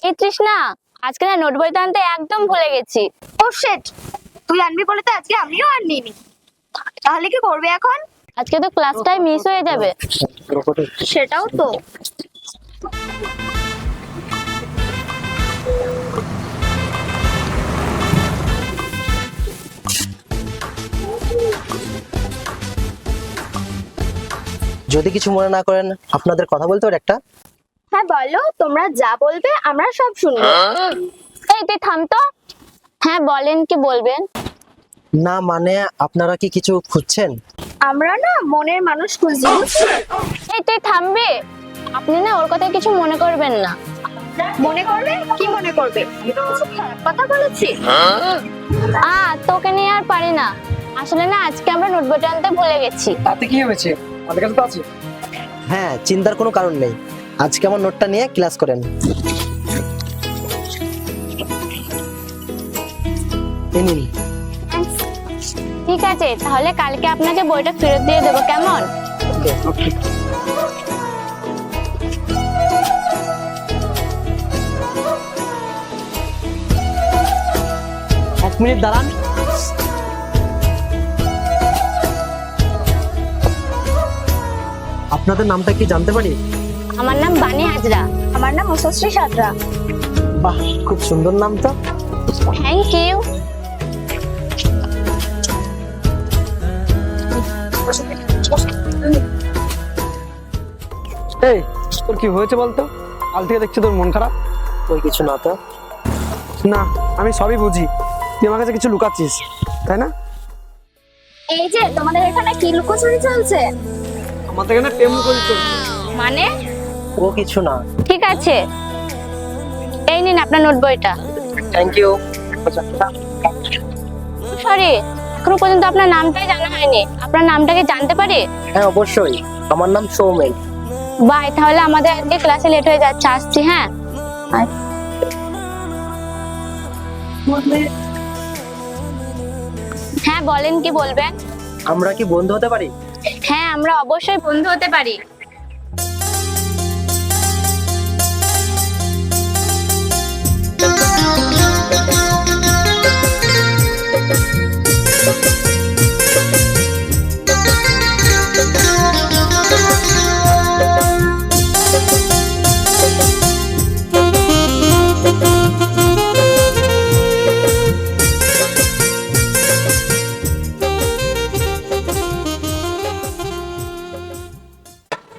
এই তৃষ্ণা, আজকে না নোট বইতে আনতে একদম ভুলে গেছি। ও শিট, তুই আনবি বলে তো আজকে আমিও আনিনি। তাহলে কি করবে এখন? আজকে তো ক্লাসটাই মিস হয়ে যাবে। সেটাও তো। যদি কিছু মনে না করেন আপনাদের কথা বলতে পারি একটা? হ্যাঁ বলো, তোমরা যা বলবে আমরা সব শুনবো। এই তুই থাম তো। হ্যাঁ বলেন, কি বলবেন? না মানে আপনারা কি কিছু খুঁজছেন? আমরা না মনের মানুষ খুঁজি। এই তুই থামবে? আপনি না ওর কথায় কিছু মনে করবেন না। মনে করবে? কি মনে করবে? কিছু খারাপ কথা বলেছি? তোকে নিয়ে আর পারি না। আসলে না আজকে আমরা নোট বইটা আনতে ভুলে গেছি। তাতে কি হয়েছে? আমাদের কাছে তো আছে। হ্যাঁ, চিন্তার কোনো কারণ নেই। আজকে আমার নোটটা নিয়ে ক্লাস করেন। এই নিন। ঠিক আছে, তাহলে কালকে আপনাকে বইটা ফেরত দিয়ে দেবো, কেমন? এক মিনিট দাঁড়ান। আপনাদের নামটা কি জানতে পারি? আমার নাম বানি হাজরা। আমার নাম মুসশ্রী সাঁতরা। বাহ, খুব সুন্দর নাম তো। Thank you. এই, তোর কি হয়েছে বলতো? কাল থেকে দেখছি তোর মন খারাপ। ওই কিছু না তো। না, আমি সবই বুঝি। তুই আমার কাছে কিছু লুকাচ্ছিস, তাই না? এই যে তোমাদের এখানে কি লুকোচুরি চলছে? আমাদের এখানে প্রেম লুকোচুরি চলছে। মানে? ও কিছু না। ঠিক আছে, এই নিন আপনার নোট বইটা। Thank you. সরি, এখনো পর্যন্ত আপনার নামটাই জানা হয়নি। আপনার নামটাকে জানতে পারি? হ্যাঁ অবশ্যই, আমার নাম সৌমেন। বাই, তাহলে আমাদের আজকে ক্লাসে লেট হয়ে যাচ্ছে, আসছি। হ্যাঁ আয়। হ্যাঁ বলেন, কি বলবেন? আমরা কি বন্ধু হতে পারি? হ্যাঁ, আমরা অবশ্যই বন্ধু হতে পারি।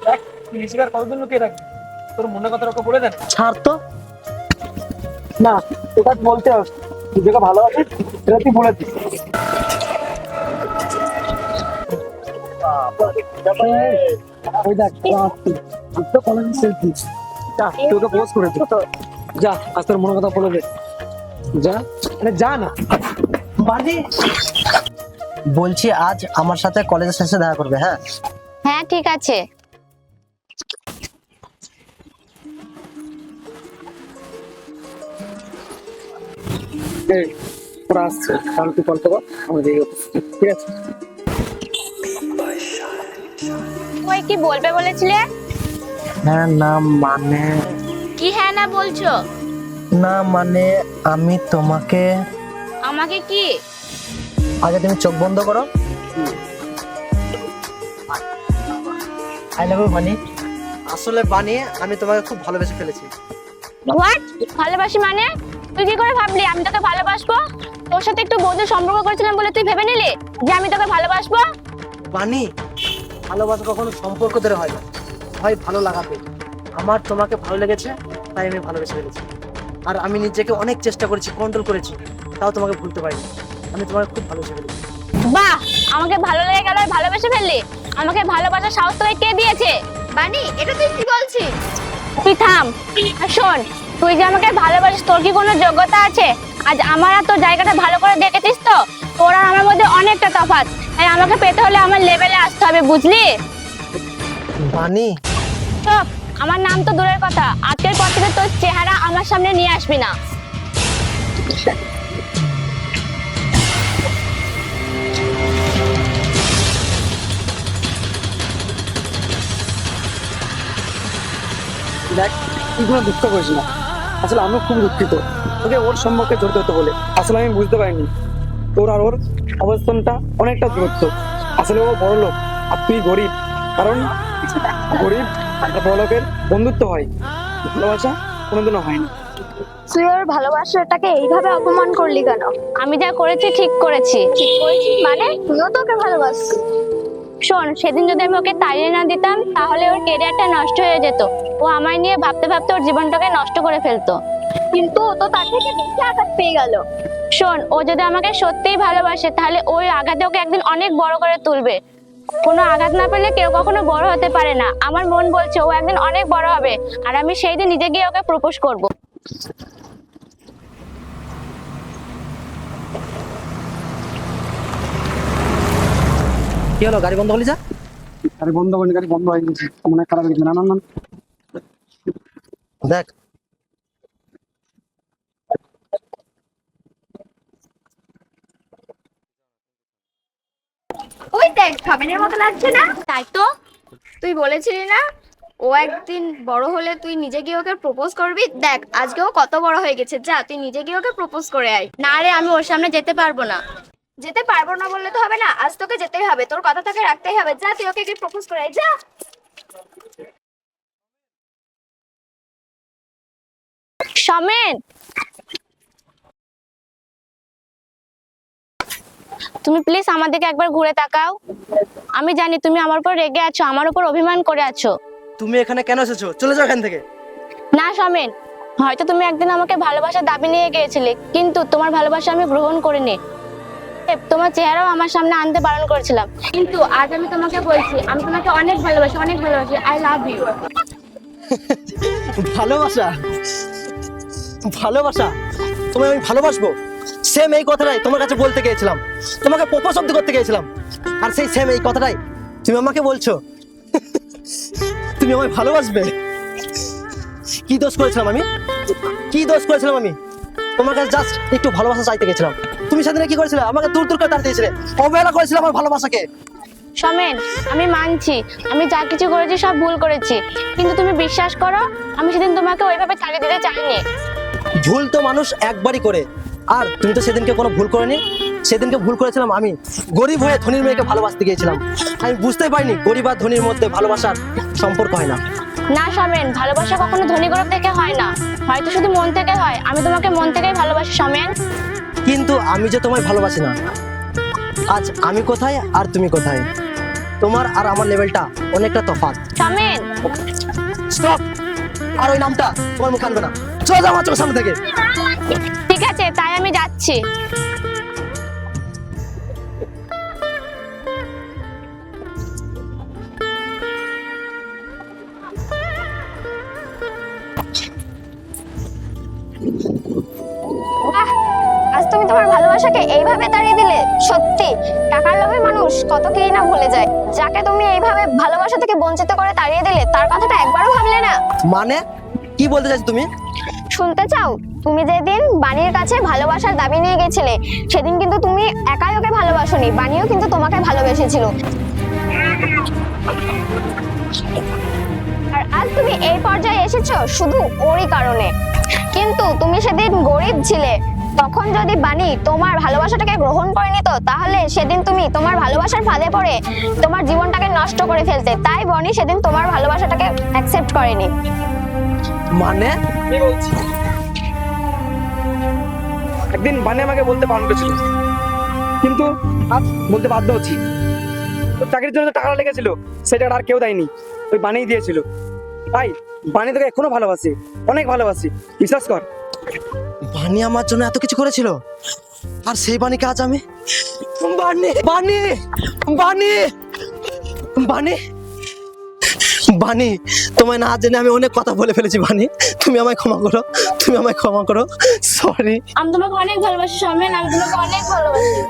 দেখ, তুই নিজেকে আর কতদিন লুকিয়ে রাখবি? তোর মনের কথা ওকে বলে দেন। ছাড় তো। না, এটা বলতে হবে। তুই যেটা ভালোবাসিস সেটা তুই বলে দিস। ওই দেখ, তো কলেজে সেলফি। যা, তোকে পোস্ট করে দিস। যা, আজ তোর মনের কথা বলে দে। যা, মানে যা না। বানি, বলছি আজ আমার সাথে কলেজের শেষে দেখা করবে। হ্যাঁ হ্যাঁ ঠিক আছে। এই, ওরা আসছে, তাহলে তুই কল করো আমাদের এই অফিসে। ঠিক আছে? ওই কি বলবে বলেছিলে? হ্যাঁ না মানে, কি হ্যাঁ না বলছো? না মানে আমি তোমাকে। আমাকে কি? আগে তুমি চোখ বন্ধ করো। আই লাভ ইউ বানি। আসলে বানি, আমি তোমাকে খুব ভালোবেসে ফেলেছি। হোয়াট? ভালোবাসি মানে? তুই কি করে ভাবলি আমি তোকে ভালোবাসবো? তোর সাথে একটু বন্ধুর সম্পর্ক করেছিলাম বলে তুই ভেবে নিলি যে আমি তোকে ভালোবাসবো? বানি, ভালোবাসা কখনো সম্পর্ক ধরে হয় না, হয় ভালো লাগাতে। আমার তোমাকে ভালো লেগেছে, তাই আমি ভালোবেসে ফেলেছি। আর আমি নিজেকে অনেক চেষ্টা করেছি, কন্ট্রোল করেছি, তাও তোমাকে ভুলতে পারিনি। আমি তোমাকে খুব ভালোবেসে ফেলেছি। বাহ, আমাকে ভালো লেগে গেল আর ভালোবেসে ফেললি? আমাকে ভালোবাসার সাহস তোকে কে দিয়েছে? বানি, এটা তুই কি বলছিস? তুই থাম। আর শোন, তুই যে আমাকে ভালোবাসিস তোর কি কোনো যোগ্যতা আছে? আজ আমার আর তোর জায়গাটা ভালো করে দেখেছিস তো? তোর আর আমার মধ্যে অনেকটা তফাৎ। তাই আমাকে পেতে হলে আমার লেভেলে আসতে হবে, বুঝলি? বানি, চুপ। আমার নাম তো দূরের কথা, আজকের পর থেকে তোর চেহারা আমার সামনে নিয়ে আসবি না। দেখ, তুই কোনো দুঃখ করিস না। আসলে আমিও খুব দুঃখিত তোকে ওর সম্পর্কে জড়িত হতে বলে। আসলে আমি বুঝতে পারিনি তোর আর ওর অবস্থানটা অনেকটা দূরত্ব। আসলে ও বড় লোক আর তুই গরিব, কারণ গরিব আর বড় লোকের বন্ধুত্ব হয়, ভালোবাসা কোনোদিনও হয় না। তুই ওর ভালোবাসাটাকে এইভাবে অপমান করলি কেন? আমি যা করেছি ঠিক করেছি। ঠিক করেছিস মানে? তুইও তো ওকে ভালোবাসিস। শোন, সেদিন যদি আমি ওকে তাড়িয়ে না দিতাম তাহলে ওর ক্যারিয়ারটা নষ্ট হয়ে যেত। ও আমায় নিয়ে ভাবতে ভাবতে ওর জীবনটাকে নষ্ট করে ফেলতো। কিন্তু ও তো তার থেকে বেশি আঘাত পেয়ে গেল। শোন, ও যদি আমাকে সত্যিই ভালোবাসে তাহলে ওই আঘাতে ওকে একদিন অনেক বড় করে তুলবে। কোনো আঘাত না পেলে কেউ কখনো বড় হতে পারে না। আমার মন বলছে ও একদিন অনেক বড় হবে, আর আমি সেই দিন নিজে গিয়ে ওকে প্রপোজ করব। কি হলো, গাড়ি বন্ধ করলি যা? গাড়ি বন্ধ করিনি, গাড়ি বন্ধ হয়ে গেছে, মনে হয় খারাপ হয়ে গেছে। না না না, দেখ ওই দেখ, খামেনের মতো লাগছে না? তাই তো। তুই বলেছিলি না ও একদিন বড় হলে তুই নিজে গিয়ে ওকে প্রপোজ করবি? দেখ আজকে ও কত বড় হয়ে গেছে, যা তুই নিজে গিয়ে ওকে প্রপোজ করে আয়। না রে, আমি ওর সামনে যেতে পারবো না। যেতে পারবো না বললে তো হবে না, আজ তোকে যেতেই হবে, তোর কথা তোকে রাখতেই হবে। যা তুই ওকে গিয়ে প্রপোজ করে আয়, যা। সমেন, তুমি প্লিজ আমার দিকে একবার ঘুরে তাকাও। আমি জানি তুমি আমার উপর রেগে আছো, আমার উপর অভিমান করে আছো। তুমি এখানে কেন এসেছো? চলে যাও এখান থেকে। না সমেন, হয়তো তুমি একদিন আমাকে ভালোবাসার দাবি নিয়ে গিয়েছিলে, কিন্তু তোমার ভালোবাসা আমি গ্রহণ করিনি। তোমার চেহারাও আমার সামনে আনতে বারণ করেছিলাম, কিন্তু আজ আমি তোমাকে বলছি আমি তোমাকে অনেক ভালোবাসি, অনেক ভালোবাসি। I love you. ভালোবাসা? ভালোবাসা? তোমায় আমি ভালোবাসবো? সেম এই কথাটাই তোমার কাছে বলতে গিয়েছিলাম, তোমাকে প্রপোজ অব্দি করতে গিয়েছিলাম, আর সেই সেম এই কথাটাই তুমি আমাকে বলছো তুমি আমায় ভালোবাসবে? কি দোষ করেছিলাম আমি? কি দোষ করেছিলাম আমি? তোমার কাছে জাস্ট একটু ভালোবাসা চাইতে গেছিলাম, তুমি সেদিন কি করেছিলে? আমাকে দূর দূর করে তাড়িয়ে দিয়েছিলে, অবহেলা করেছিলে আমার ভালোবাসাকে। সমেন, আমি মানছি আমি যা কিছু করেছি সব ভুল করেছি, কিন্তু তুমি বিশ্বাস করো আমি সেদিন তোমাকে ওইভাবে তাড়িয়ে দিতে চাইনি। ভুল তো মানুষ একবারই করে, আর তুমি তো সেদিনকে কোনো ভুল করেনি। সেদিনকে ভুল করেছিলাম আমি, গরিব হয়ে ধনীর মেয়েকে ভালোবাসতে গিয়েছিলাম। আমি বুঝতে পারিনি গরিব আর ধনীর মধ্যে ভালোবাসার সম্পর্ক হয় না। না সমেন, ভালোবাসা কখনো ধনী গরিব থেকে হয় না, হয়তো শুধু মন থেকে হয়। আমি তোমাকে মন থেকেই ভালোবাসি সমেন। কিন্তু আমি যে তোমায় ভালোবাসি না। আজ আমি কোথায় আর তুমি কোথায়, তোমার আর আমার লেভেলটা অনেকটা তফাৎ। সমেন, স্টপ! আর ওই নামটা তোমার মুখ আনবে না, চলে যাও আমার চোখের সামনে থেকে। ঠিক আছে, তাই আমি যাচ্ছি। বাহ, আজ তুমি তোমার ভালোবাসাকে এইভাবে তাড়িয়ে দিলে। সত্যি টাকার লোভে মানুষ কত কিছুই না ভুলে যায়। যাকে তুমি এইভাবে ভালোবাসা থেকে বঞ্চিত করে তাড়িয়ে দিলে, তার কথাটা একবারও ভাবলে না? মানে কি বলতে চাইছো তুমি? শুনতে চাও? তুমি যেদিন বাণীর কাছে ভালোবাসার দাবি নিয়ে গেছিলে, সেদিন কিন্তু তুমি একাই ওকে ভালোবাসোনি, বাণীও কিন্তু তোমাকে ভালোবেসেছিল। আর আজ তুমি এই পর্যায়ে এসেছো শুধু ওরই কারণে। কিন্তু তুমি সেদিন গরিব ছিলে, তখন যদি বাণী তোমার ভালোবাসাটাকে গ্রহণ করে নিত, তাহলে সেদিন তুমি তোমার ভালোবাসার ফাঁদে পড়ে তোমার জীবনটাকে নষ্ট করে ফেলতে। তাই বাণী সেদিন তোমার ভালোবাসাটাকে অ্যাকসেপ্ট করেনি। মানে কি বলছি? একদিন বানে আমাকে বলতে বারণ করেছিল, কিন্তু আজ বলতে বাধ্য হচ্ছি। তোর চাকরির জন্য যে টাকাটা লেগেছিল সেই টাকাটা আর কেউ দেয়নি, ওই বানিয়ে দিয়েছিল। তাই বানি তোকে এখনো ভালোবাসি, অনেক ভালোবাসি, বিশ্বাস কর। বানি আমার জন্য এত কিছু করেছিল, আর সেই বাণীকে আজ আমি বানি বানি বানি বানি বানি তোমায় না জেনে আমি অনেক কথা বলে ফেলেছি বানি, তুমি আমায় ক্ষমা করো, তুমি আমায় ক্ষমা করো, সরি। আমি তোমাকে অনেক ভালোবাসি সমেন, আমি তোমাকে অনেক ভালোবাসি।